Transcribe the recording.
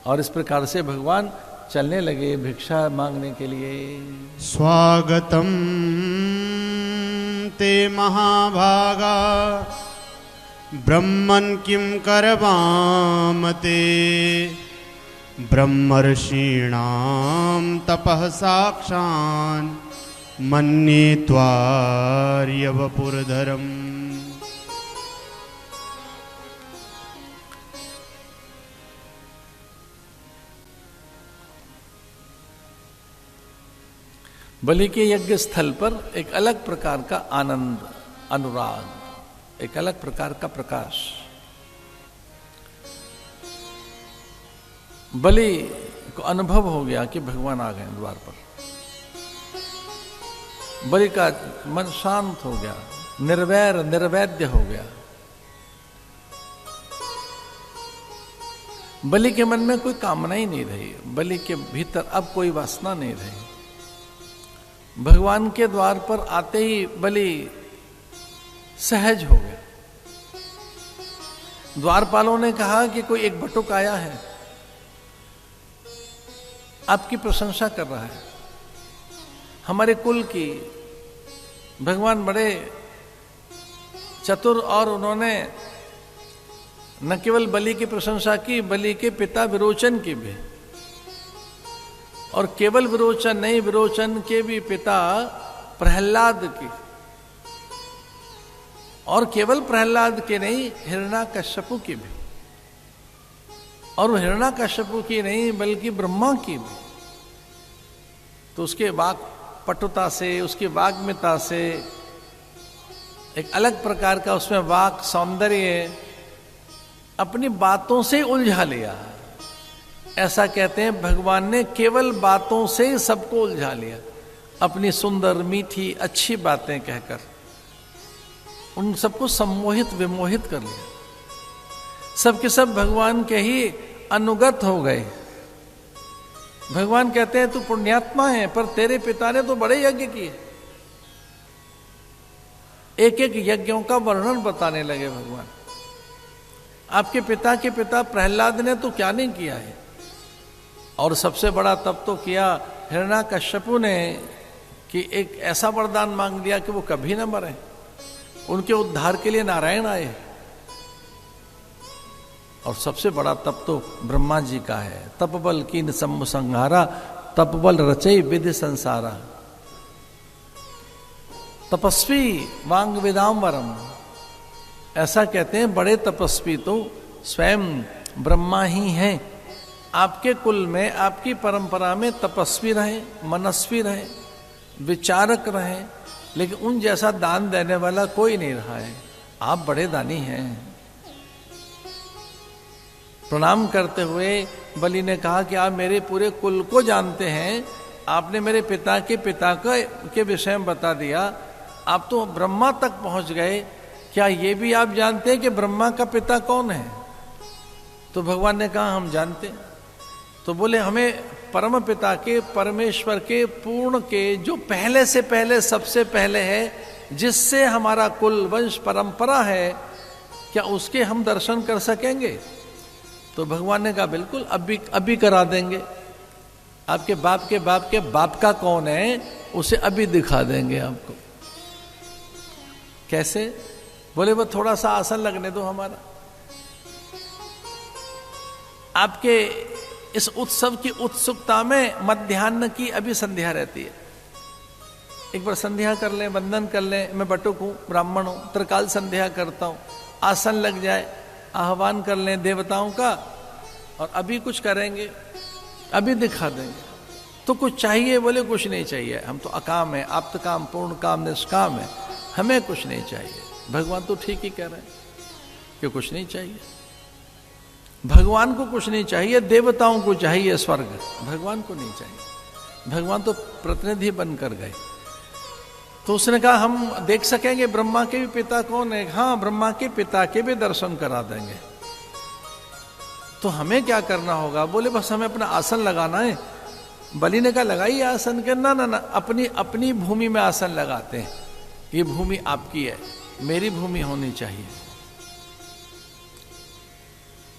और इस प्रकार से भगवान चलने लगे भिक्षा मांगने के लिए। स्वागतम ते महाभागा ब्रह्मन् किं करवाम ते ब्रह्मर्षीणां तपः साक्षान् मन्ये त्वार्यवपुरधरम्। बलि के यज्ञ स्थल पर एक अलग प्रकार का आनंद, अनुराग, एक अलग प्रकार का प्रकाश। बलि को अनुभव हो गया कि भगवान आ गए द्वार पर। बलि का मन शांत हो गया, निर्वैर निर्वैद्य हो गया। बलि के मन में कोई कामना ही नहीं रही, बलि के भीतर अब कोई वासना नहीं रही। भगवान के द्वार पर आते ही बलि सहज हो गया। द्वारपालों ने कहा कि कोई एक बटुक आया है, आपकी प्रशंसा कर रहा है, हमारे कुल की। भगवान बड़े चतुर, और उन्होंने न केवल बलि की प्रशंसा की, बलि के पिता विरोचन की भी। और केवल विरोचन नहीं, विरोचन के भी पिता प्रहलाद की। और केवल प्रहलाद के नहीं, हिरण्याकश्यपु की भी। और हिरण्याकश्यपु की नहीं बल्कि ब्रह्मा की भी। तो उसके वाक पटुता से, उसकी वाग्मिता से एक अलग प्रकार का उसमें वाक सौंदर्य अपनी बातों से उलझा लिया। ऐसा कहते हैं भगवान ने केवल बातों से ही सबको उलझा लिया, अपनी सुंदर मीठी अच्छी बातें कहकर उन सबको सम्मोहित विमोहित कर लिया। सबके सब भगवान के ही अनुगत हो गए। भगवान कहते हैं तू पुण्यात्मा है, पर तेरे पिता ने तो बड़े यज्ञ किए। एक एक यज्ञों का वर्णन बताने लगे भगवान। आपके पिता के पिता प्रहलाद ने तो क्या नहीं किया है। और सबसे बड़ा तप तो किया हिरण्याकश्यपु ने कि एक ऐसा वरदान मांग दिया कि वो कभी ना मरे। उनके उद्धार के लिए नारायण आए। और सबसे बड़ा तप तो ब्रह्मा जी का है। तपबल कीन सम्मु संहारा, तपबल रचई विधि संसारा। तपस्वी वांग विदाम्बरम, ऐसा कहते हैं बड़े तपस्वी तो स्वयं ब्रह्मा ही हैं। आपके कुल में, आपकी परंपरा में तपस्वी रहे, मनस्वी रहे, विचारक रहे, लेकिन उन जैसा दान देने वाला कोई नहीं रहा है। आप बड़े दानी हैं। प्रणाम करते हुए बलि ने कहा कि आप मेरे पूरे कुल को जानते हैं, आपने मेरे पिता के विषय में बता दिया, आप तो ब्रह्मा तक पहुंच गए, क्या ये भी आप जानते हैं कि ब्रह्मा का पिता कौन है? तो भगवान ने कहा हम जानते हैं। तो बोले हमें परम पिता के, परमेश्वर के, पूर्ण के, जो पहले से पहले सबसे पहले है, जिससे हमारा कुल वंश परंपरा है, क्या उसके हम दर्शन कर सकेंगे? तो भगवान ने कहा बिल्कुल, अभी करा देंगे। आपके बाप के बाप के बाप का कौन है उसे अभी दिखा देंगे आपको। कैसे? बोले वो थोड़ा सा आसन लगने दो हमारा। आपके इस उत्सव की उत्सुकता में मध्याह्न की अभी संध्या रहती है, एक बार संध्या कर लें, वंदन कर लें। मैं बटुक हूं, ब्राह्मण हूं, त्रिकाल संध्या करता हूं, आसन लग जाए, आह्वान कर लें देवताओं का, और अभी कुछ करेंगे, अभी दिखा देंगे। तो कुछ चाहिए? बोले कुछ नहीं चाहिए, हम तो अकाम है, आप्त काम, पूर्ण काम, निष्काम है, हमें कुछ नहीं चाहिए। भगवान तो ठीक ही कह रहे हैं कि कुछ नहीं चाहिए। भगवान को कुछ नहीं चाहिए, देवताओं को चाहिए स्वर्ग, भगवान को नहीं चाहिए। भगवान तो प्रतिनिधि बनकर गए। तो उसने कहा हम देख सकेंगे ब्रह्मा के भी पिता कौन है? हाँ, ब्रह्मा के पिता के भी दर्शन करा देंगे। तो हमें क्या करना होगा? बोले बस हमें अपना आसन लगाना है। बलि ने कहा लगाइए आसन के। ना ना ना, अपनी अपनी भूमि में आसन लगाते हैं। ये भूमि आपकी है, मेरी भूमि होनी चाहिए।